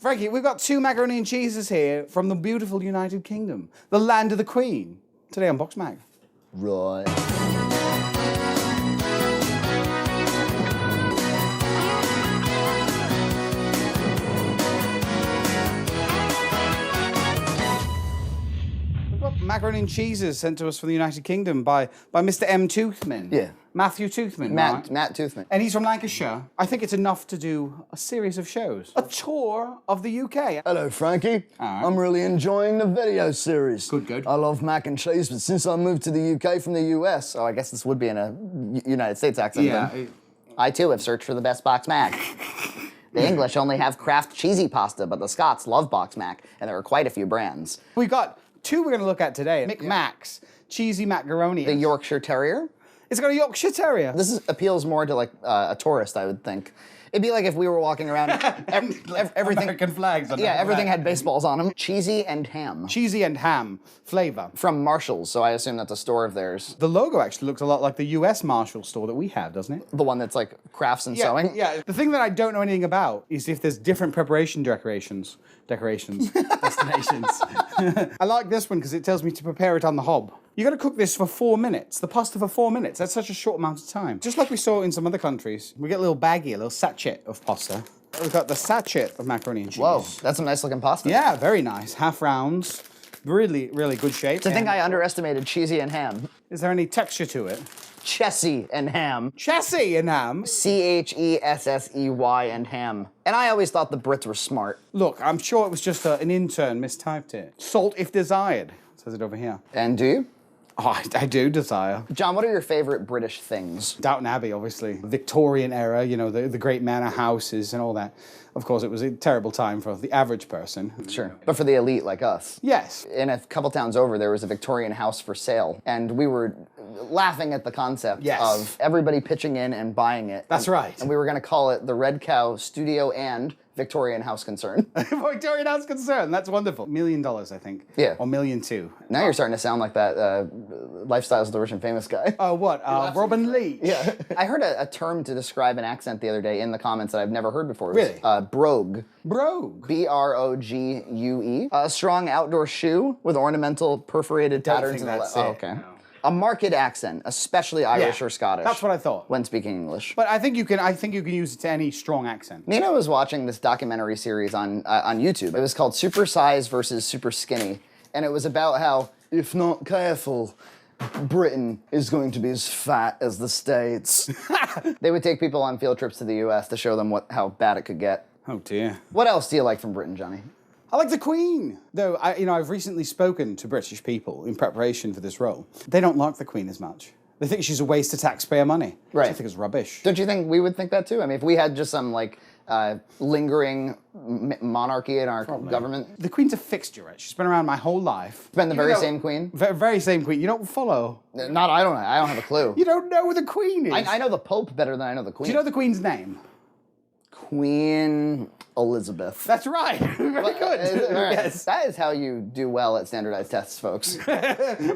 Frankie, we've got 2 macaroni and cheeses here from the beautiful United Kingdom, the land of the Queen. Today on BoxMac. Right. We've got macaroni and cheeses sent to us from the United Kingdom by Mr. M. Toothman. Yeah. Matthew Toothman, right? Matt Toothman. And he's from Lancashire. I think it's enough to do a series of shows. A tour of the UK. Hello, Frankie. Alright. I'm really enjoying the video series. Good. I love mac and cheese, but since I moved to the UK from the US, I guess this would be in a United States accent. Yeah. Then. I too have searched for the best BoxMac. The English only have Kraft cheesy pasta, but the Scots love BoxMac, and there are quite a few brands. We've got 2 we're going to look at today. McMac's cheesy macaroni. The Yorkshire Terrier. It's got a Yorkshire Terrier. This appeals more to like a tourist, I would think. It'd be like if we were walking around, everything. American flags. On Yeah, everything had baseballs on them. Cheesy and ham. Cheesy and ham flavor. From Marshall's, so I assume that's a store of theirs. The logo actually looks a lot like the US Marshall store that we have, doesn't it? The one that's like crafts and sewing. Yeah. The thing that I don't know anything about is if there's different preparation destinations. I like this one because it tells me to prepare it on the hob. You got to cook this for 4 minutes. The pasta for 4 minutes. That's such a short amount of time. Just like we saw in some other countries, we get a little baggie, a little sachet of pasta. We've got the sachet of macaroni and cheese. Whoa, that's some nice looking pasta. Yeah, very nice. Half rounds. Really, really good shape. To think I underestimated cheesy and ham. Is there any texture to it? Chessey and ham. Chessey and ham. Chessey and ham. And I always thought the Brits were smart. Look, I'm sure it was just an intern mistyped it. Salt if desired. It says it over here. And do you? Oh, I do desire. John, what are your favorite British things? Downton Abbey, obviously. Victorian era, you know, the great manor houses and all that. Of course, it was a terrible time for the average person. Sure. But for the elite like us. Yes. In a couple towns over, there was a Victorian house for sale. And we were laughing at the concept of everybody pitching in and buying it. That's right. And we were going to call it the Red Cow Studio and Victorian House Concern. Victorian House Concern, that's wonderful. $1 million, I think. Yeah. Or $1.2 million. Now you're starting to sound like that Lifestyles of the Rich and Famous guy. Oh, what? Robin Leach. Yeah. I heard a term to describe an accent the other day in the comments that I've never heard before. Really? Brogue. Brogue. B-R-O-G-U-E. A strong outdoor shoe with ornamental perforated patterns in the left. Oh, okay. No. A marked accent, especially Irish or Scottish. That's what I thought. When speaking English. But I think you can use it to any strong accent. Nina was watching this documentary series on YouTube. It was called Super Size versus Super Skinny. And it was about how, if not careful, Britain is going to be as fat as the States. They would take people on field trips to the US to show them how bad it could get. Oh dear. What else do you like from Britain, Johnny? I like the Queen, though. I've recently spoken to British people in preparation for this role. They don't like the Queen as much. They think she's a waste of taxpayer money. Right. I think it's rubbish. Don't you think we would think that too? I mean, if we had just some like lingering monarchy in our government. The Queen's a fixture, right? She's been around my whole life. Been the very same Queen? Very same Queen. You don't follow. I don't have a clue. You don't know who the Queen is. I know the Pope better than I know the Queen. Do you know the Queen's name? Queen Elizabeth. That's right. Very good. Right. Yes. That is how you do well at standardized tests, folks.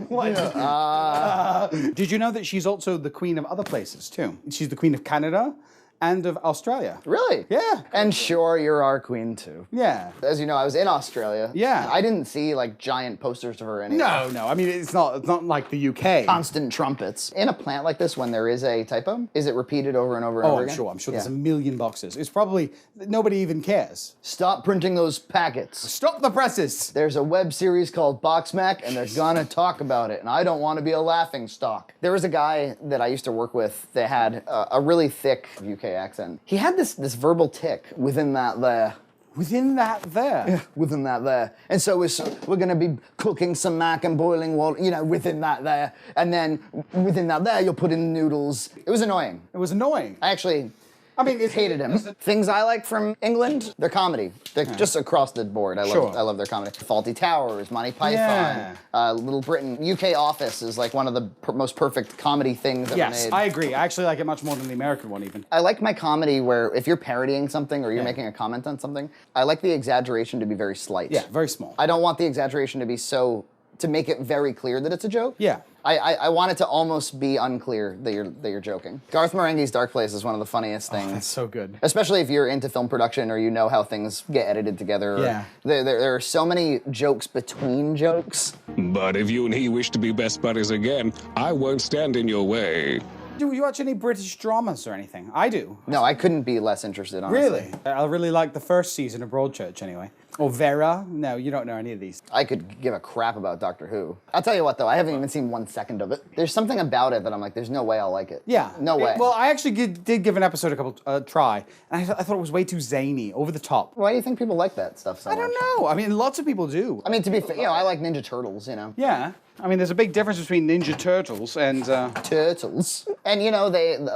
What? Did you know that she's also the Queen of other places, too? She's the Queen of Canada and of Australia. Really? Yeah. And sure, you're our queen, too. Yeah. As you know, I was in Australia. Yeah. I didn't see, like, giant posters of her anywhere. No. I mean, it's not like the UK. Constant trumpets. In a plant like this, when there is a typo, is it repeated over and over and over again? I'm sure there's a million boxes. It's probably, nobody even cares. Stop printing those packets. Stop the presses. There's a web series called BoxMac, and they're gonna talk about it, and I don't want to be a laughing stock. There was a guy that I used to work with that had a really thick UK accent. He had this verbal tick within that there. Within that there? Yeah, within that there. And so we're going to be cooking some mac and boiling water, within that there. And then within that there, you'll put in the noodles. It was annoying. It was annoying. I actually hated him. Things I like from England, they're comedy. They're just across the board. I love their comedy. Faulty Towers, Monty Python, Little Britain. UK Office is like one of the most perfect comedy things ever made. Yes, I agree. I actually like it much more than the American one even. I like my comedy where if you're parodying something or you're making a comment on something, I like the exaggeration to be very slight. Yeah, very small. I don't want the exaggeration to be so to make it very clear that it's a joke. Yeah. I want it to almost be unclear that you're joking. Garth Marenghi's Dark Place is one of the funniest things. That's so good. Especially if you're into film production or you know how things get edited together. Yeah. There are so many jokes between jokes. But if you and he wish to be best buddies again, I won't stand in your way. Do you watch any British dramas or anything? I do. No, I couldn't be less interested, honestly. Really? I really like the first season of Broadchurch anyway. Or Vera? No, you don't know any of these. I could give a crap about Doctor Who. I'll tell you what, though, I haven't even seen 1 second of it. There's something about it that I'm like, there's no way I'll like it. Yeah. No way. Well, I actually did give an episode a try, and I thought it was way too zany, over the top. Why do you think people like that stuff so much? I don't know. I mean, lots of people do. I mean, to be fair, I like Ninja Turtles, Yeah. I mean, there's a big difference between Ninja Turtles and... Turtles. And,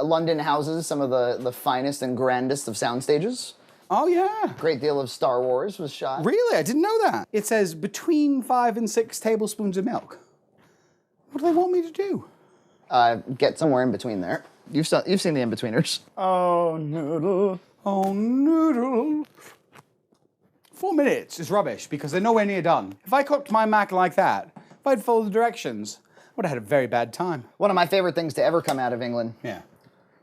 London houses some of the finest and grandest of sound stages. Oh, yeah. Great deal of Star Wars was shot. Really? I didn't know that. It says between 5 and 6 tablespoons of milk. What do they want me to do? Get somewhere in between there. You've seen the In-Betweeners. Oh, noodle. Oh, noodle. 4 minutes is rubbish because they're nowhere near done. If I cooked my mac like that, if I'd followed the directions, I would have had a very bad time. One of my favorite things to ever come out of England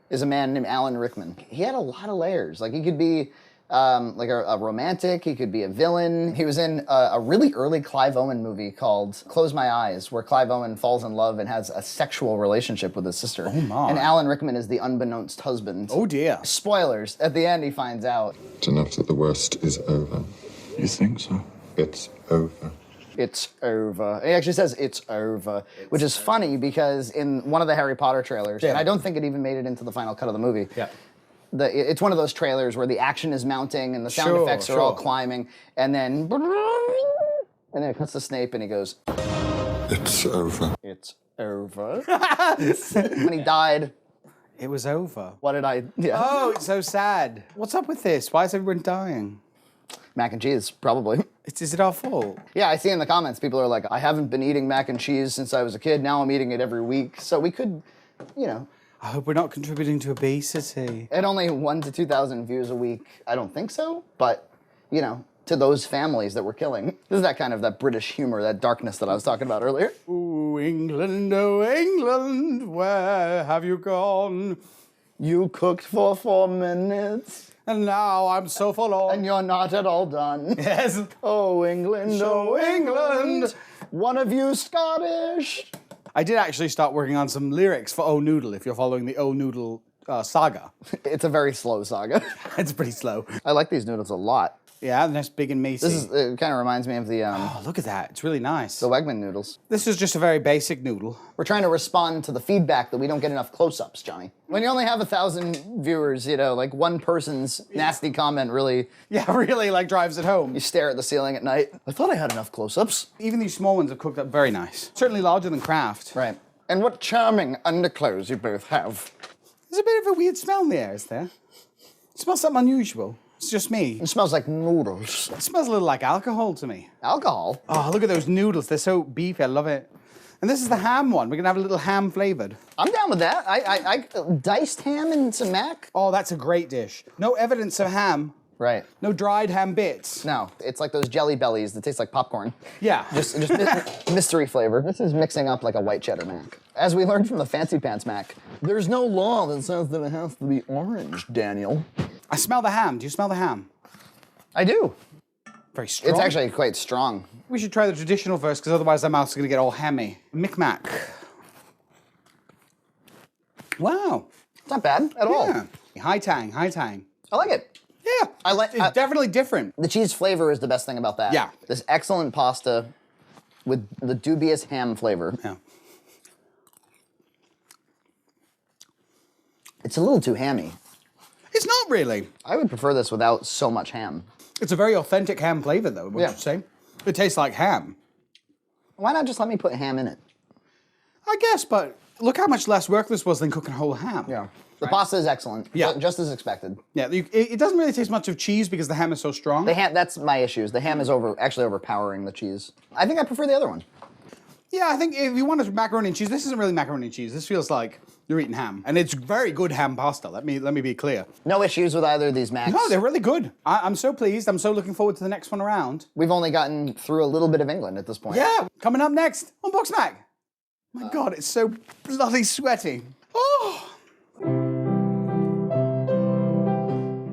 is a man named Alan Rickman. He had a lot of layers. Like, he could be like a romantic, he could be a villain. He was in a really early Clive Owen movie called Close My Eyes, where Clive Owen falls in love and has a sexual relationship with his sister. Oh my. And Alan Rickman is the unbeknownst husband. Oh dear. Spoilers, at the end he finds out. It's enough that the worst is over. You think so? It's over. It's over. He actually says it's over, which is funny because in one of the Harry Potter trailers, and I don't think it even made it into the final cut of the movie, it's one of those trailers where the action is mounting and the sound effects are all climbing, and then it cuts to Snape and he goes, It's over. it's over. When he died, It was over. what did I... Yeah. Oh, it's so sad. What's up with this? Why is everyone dying? Mac and cheese, probably. Is it our fault? Yeah, I see in the comments, people are like, I haven't been eating mac and cheese since I was a kid, now I'm eating it every week. So we could, I hope we're not contributing to obesity. At only 1,000 to 2,000 views a week, I don't think so. But, to those families that we're killing. This is that British humor, that darkness that I was talking about earlier. Ooh, oh, England, where have you gone? You cooked for 4 minutes. And now I'm so forlorn. And you're not at all done. Yes. Oh, England, oh, England, one of you Scottish. I did actually start working on some lyrics for Oh Noodle, if you're following the Oh Noodle saga. It's a very slow saga. It's pretty slow. I like these noodles a lot. Yeah, nice, big and meaty. It kind of reminds me of the Oh, look at that. It's really nice. the Wegman noodles. This is just a very basic noodle. We're trying to respond to the feedback that we don't get enough close-ups, Johnny. When you only have 1,000 viewers, like one person's nasty comment really... Yeah, really, drives it home. You stare at the ceiling at night. I thought I had enough close-ups. Even these small ones have cooked up very nice. Certainly larger than Kraft. Right. And what charming underclothes you both have. There's a bit of a weird smell in the air, is there? It smells something unusual. It's just me. It smells like noodles. It smells a little like alcohol to me. Alcohol? Oh, look at those noodles. They're so beefy. I love it. And this is the ham one. We're going to have a little ham flavored. I'm down with that. I diced ham and some mac. Oh, that's a great dish. No evidence of ham. Right. No dried ham bits. No, it's like those Jelly Bellies that taste like popcorn. Yeah. Just mystery flavor. This is mixing up like a white cheddar mac. As we learned from the Fancy Pants mac, there's no law that says that it has to be orange, Daniel. I smell the ham. Do you smell the ham? I do. Very strong. It's actually quite strong. We should try the traditional first, because otherwise our mouth's going to get all hammy. McMac. Wow. It's not bad at all. Yeah. High tang, high tang. I like it. Yeah. It's definitely different. The cheese flavor is the best thing about that. Yeah. This excellent pasta with the dubious ham flavor. Yeah. It's a little too hammy. It's not really. I would prefer this without so much ham. It's a very authentic ham flavor, though, would you say? It tastes like ham. Why not just let me put ham in it? I guess, but look how much less work this was than cooking whole ham. Yeah. The pasta is excellent. Yeah. Just as expected. Yeah, it doesn't really taste much of cheese because the ham is so strong. The ham, that's my issues. The ham is actually overpowering the cheese. I think I prefer the other one. Yeah, I think if you wanted macaroni and cheese, this isn't really macaroni and cheese. This feels like you're eating ham. And it's very good ham pasta, let me be clear. No issues with either of these Macs. No, they're really good. I'm so pleased. I'm so looking forward to the next one around. We've only gotten through a little bit of England at this point. Yeah, coming up next on BoxMac. My God, it's so bloody sweaty. Oh.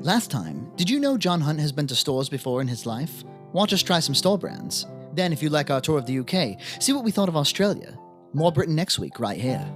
Last time, did you know John Hunt has been to stores before in his life? Watch us try some store brands. Then, if you like our tour of the UK, see what we thought of Australia. More Britain next week, right here.